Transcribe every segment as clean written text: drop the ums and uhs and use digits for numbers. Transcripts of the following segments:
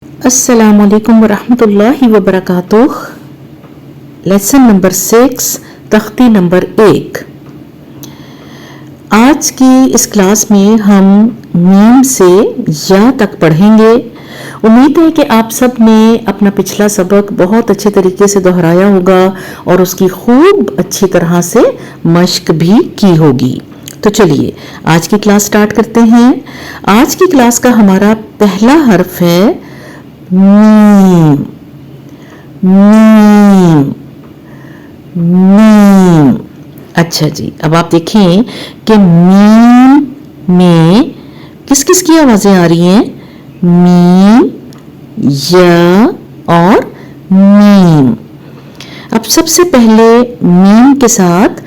السلام علیکم ورحمۃ اللہ وبرکاتہ. لیسن نمبر 6 تختی نمبر 1. آج کی اس کلاس میں ہم میم سے یا تک پڑھیں گے. امید ہے کہ آپ سب نے اپنا پچھلا سبق بہت اچھے طریقے سے دہرایا ہوگا اور اس کی خوب اچھی طرح سے مشق بھی کی ہوگی. تو چلیے آج کی کلاس سٹارٹ کرتے ہیں. آج کی کلاس کا ہمارا پہلا حرف ہے میم. میم میم. اچھا جی، اب آپ دیکھیں کہ میم میں کس کس کی آوازیں آ رہی ہیں؟ میم، یا اور میم. اب سب سے پہلے میم کے ساتھ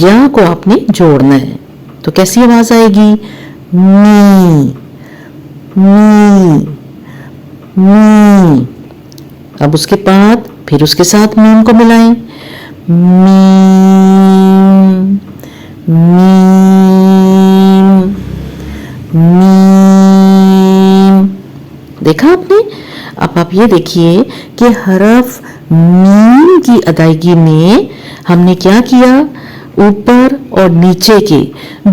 یا کو آپ نے جوڑنا ہے. تو کیسی آواز آئے گی؟ می می می. اب اس کے بعد پھر اس کے ساتھ میم کو ملائیں. میم میم میم. دیکھا آپ نے؟ اب آپ یہ دیکھیے کہ حرف میم کی ادائیگی میں ہم نے کیا کیا؟ اوپر اور نیچے کے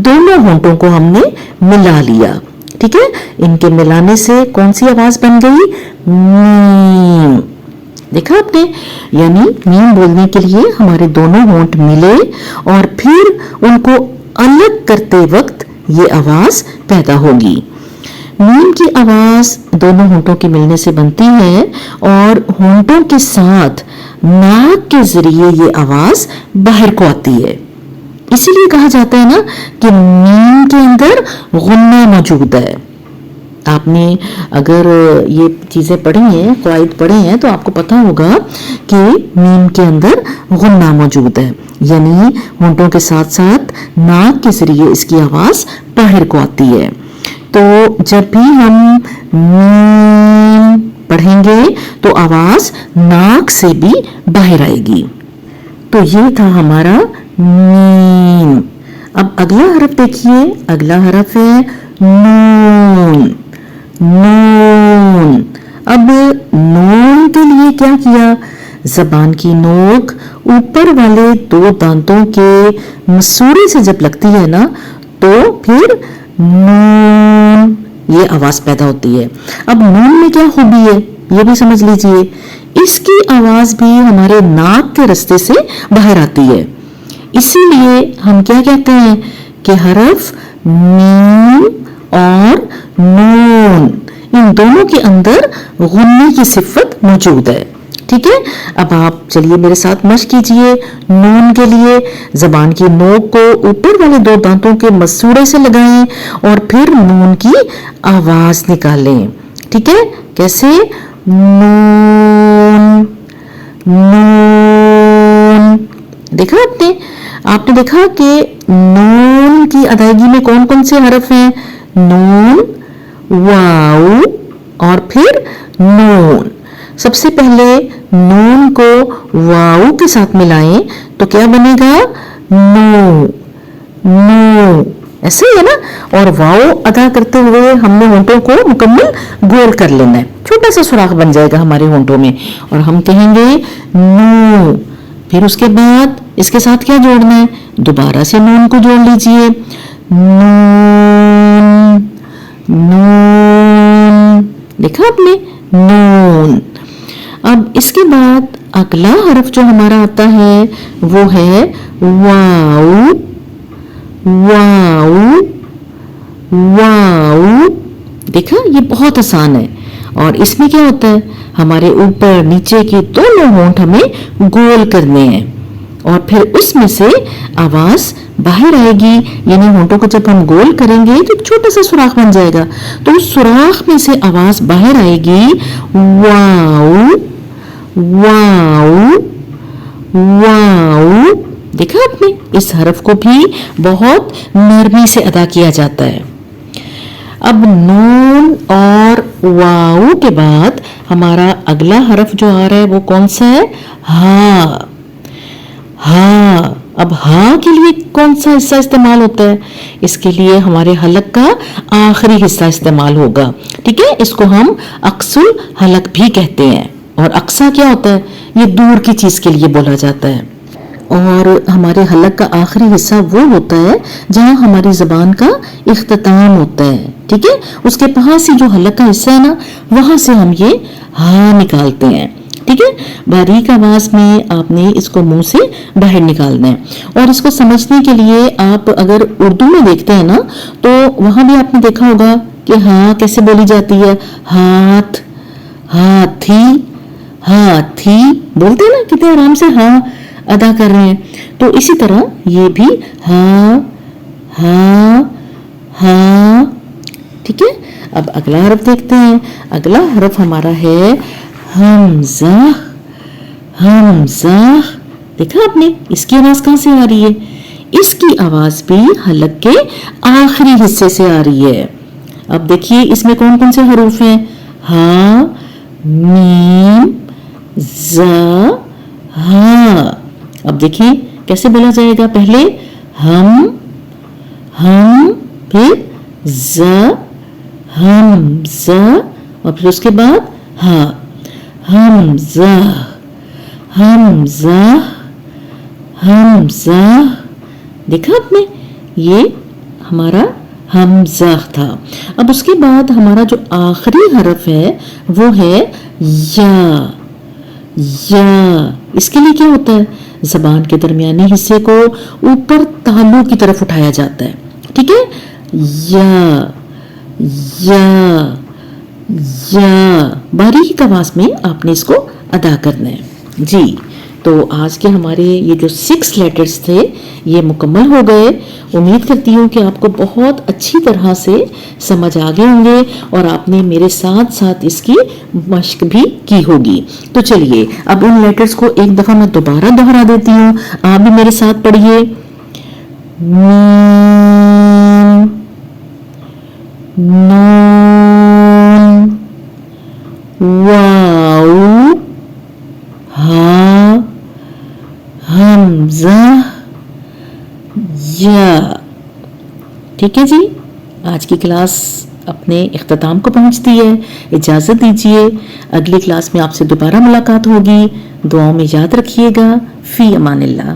دونوں ہونٹوں کو ہم نے ملا لیا. ٹھیک ہے، ان کے ملانے سے کون سی آواز بن گئی؟ میم. دیکھا آپ نے؟ یعنی میم بولنے کے لیے ہمارے دونوں ہونٹ ملے اور پھر ان کو الگ کرتے وقت یہ آواز پیدا ہوگی. میم کی آواز دونوں ہونٹوں کے ملنے سے بنتی ہے اور ہونٹوں کے ساتھ ناک کے ذریعے یہ آواز باہر کو آتی ہے. اسی لیے کہا جاتا ہے نا کہ میم کے اندر غنہ موجود ہے. آپ نے اگر یہ چیزیں پڑھی ہیں، قواعد پڑھے ہیں، تو آپ کو پتا ہوگا کہ میم کے اندر غنہ موجود ہے، یعنی ہونٹوں کے ساتھ ساتھ ناک کے ذریعے اس کی آواز باہر کو آتی ہے. تو جب بھی ہم میم پڑھیں گے تو آواز ناک سے بھی باہر آئے گی. تو یہ تھا ہمارا میم. اب اگلا حرف دیکھیے. اگلا حرف ہے نون. نون. اب نون کے لیے کیا کیا؟ زبان کی نوک اوپر والے دو دانتوں کے مسوڑے سے جب لگتی ہے نا تو پھر نون یہ آواز پیدا ہوتی ہے. اب نون میں کیا خوبی ہے یہ بھی سمجھ لیجئے. اس کی آواز بھی ہمارے ناک کے رستے سے باہر آتی ہے. اسی لیے ہم کیا کہتے ہیں کہ حرف میم اور نون ان دونوں کے اندر غنّے کی صفت موجود ہے. ٹھیک ہے، اب آپ چلیے میرے ساتھ مشق کیجئے. نون کے لیے زبان کی نوک کو اوپر والے دو دانتوں کے مسوڑے سے لگائیں اور پھر نون کی آواز نکالیں. ٹھیک ہے، کیسے؟ نون نون. دیکھا آپ نے دیکھا کہ نون کی ادائیگی میں کون کون سے حرف ہیں؟ نون، واؤ اور پھر نون. سب سے پہلے نون کو واؤ کے ساتھ ملائیں تو کیا بنے گا؟ نو. نو ایسے ہی ہے نا. اور واؤ ادا کرتے ہوئے ہم نے ہونٹوں کو مکمل گول کر لینا ہے. چھوٹا سا سوراخ بن جائے گا ہمارے ہونٹوں میں اور ہم کہیں گے نو. پھر اس کے بعد اس کے ساتھ کیا جوڑنا ہے؟ دوبارہ سے نون کو جوڑ لیجئے. نون نون. دیکھا آپ نے؟ نون. اب اس کے بعد اگلا حرف جو ہمارا آتا ہے وہ ہے واؤ. واؤ واؤ. دیکھا یہ بہت آسان ہے. اور اس میں کیا ہوتا ہے؟ ہمارے اوپر نیچے کے دونوں ہونٹ ہمیں گول کرنے ہیں اور پھر اس میں سے آواز باہر آئے گی. یعنی ہونٹوں کو جب ہم گول کریں گے تو چھوٹا سا سوراخ بن جائے گا تو اس سوراخ میں سے آواز باہر آئے گی. واؤ واؤ واؤ. دیکھا آپ نے؟ اس حرف کو بھی بہت نرمی سے ادا کیا جاتا ہے. اب نون اور واؤ کے بعد ہمارا اگلا حرف جو آ رہا ہے وہ کون سا ہے؟ ہا. ہا. اب ہاں کے لیے کون سا حصہ استعمال ہوتا ہے؟ اس کے لیے ہمارے حلق کا آخری حصہ استعمال ہوگا. ٹھیک ہے، اس کو ہم اقص الحلق بھی کہتے ہیں. اور اقصا کیا ہوتا ہے؟ یہ دور کی چیز کے لیے بولا جاتا ہے. اور ہمارے حلق کا آخری حصہ وہ ہوتا ہے جہاں ہماری زبان کا اختتام ہوتا ہے. ٹھیک ہے، اس کے پاس ہی جو حلق کا حصہ ہے نا، وہاں سے ہم یہ ہاں نکالتے ہیں. ٹھیک ہے، باریک آواز میں آپ نے اس کو منہ سے باہر نکالنا ہے. اور اس کو سمجھنے کے لیے آپ اگر اردو میں دیکھتے ہیں نا، تو وہاں بھی آپ نے دیکھا ہوگا کہ ہاں کیسے بولی جاتی ہے. ہاتھ، ہاتھی، ہاتھی بولتے ہیں نا، کتنے آرام سے ہاں ادا کر رہے ہیں. تو اسی طرح یہ بھی ہاں ہاں ہاں. ٹھیک ہے، اب اگلا حرف دیکھتے ہیں. اگلا حرف ہمارا ہے حمزہ. حمزہ دیکھا آپ نے، اس کی آواز کہاں سے آ رہی ہے؟ اس کی آواز بھی حلق کے آخری حصے سے آ رہی ہے. اب دیکھیے اس میں کون کون سے حروف ہیں؟ ہاں، میم، زا، ہاں. اب دیکھیں کیسے بولا جائے گا. پہلے ہم، پھر ز، حمزہ، اور پھر اس کے بعد ہاں. حمزہ، حمزہ، حمزہ. دیکھا آپ نے، یہ ہمارا حمزہ تھا. اب اس کے بعد ہمارا جو آخری حرف ہے وہ ہے یا. یا اس کے لیے کیا ہوتا ہے؟ زبان کے درمیانی حصے کو اوپر تالو کی طرف اٹھایا جاتا ہے. ٹھیک ہے، یا یا یا. باریک آواز میں آپ نے اس کو ادا کرنا ہے. جی، تو آج کے ہمارے یہ جو 6 لیٹرز تھے یہ مکمل ہو گئے. امید کرتی ہوں کہ آپ کو بہت اچھی طرح سے سمجھ آ گئے ہوں گے اور آپ نے میرے ساتھ ساتھ اس کی مشق بھی کی ہوگی. تو چلیے اب ان لیٹرز کو ایک دفعہ میں دوبارہ دہرا دیتی ہوں. آپ بھی میرے ساتھ پڑھیے. میم، نون، واو، ہاں، حمزہ، یا. ٹھیک ہے جی، آج کی کلاس اپنے اختتام کو پہنچتی ہے. اجازت دیجیے، اگلی کلاس میں آپ سے دوبارہ ملاقات ہوگی. دعاؤں میں یاد رکھیے گا. فی امان اللہ.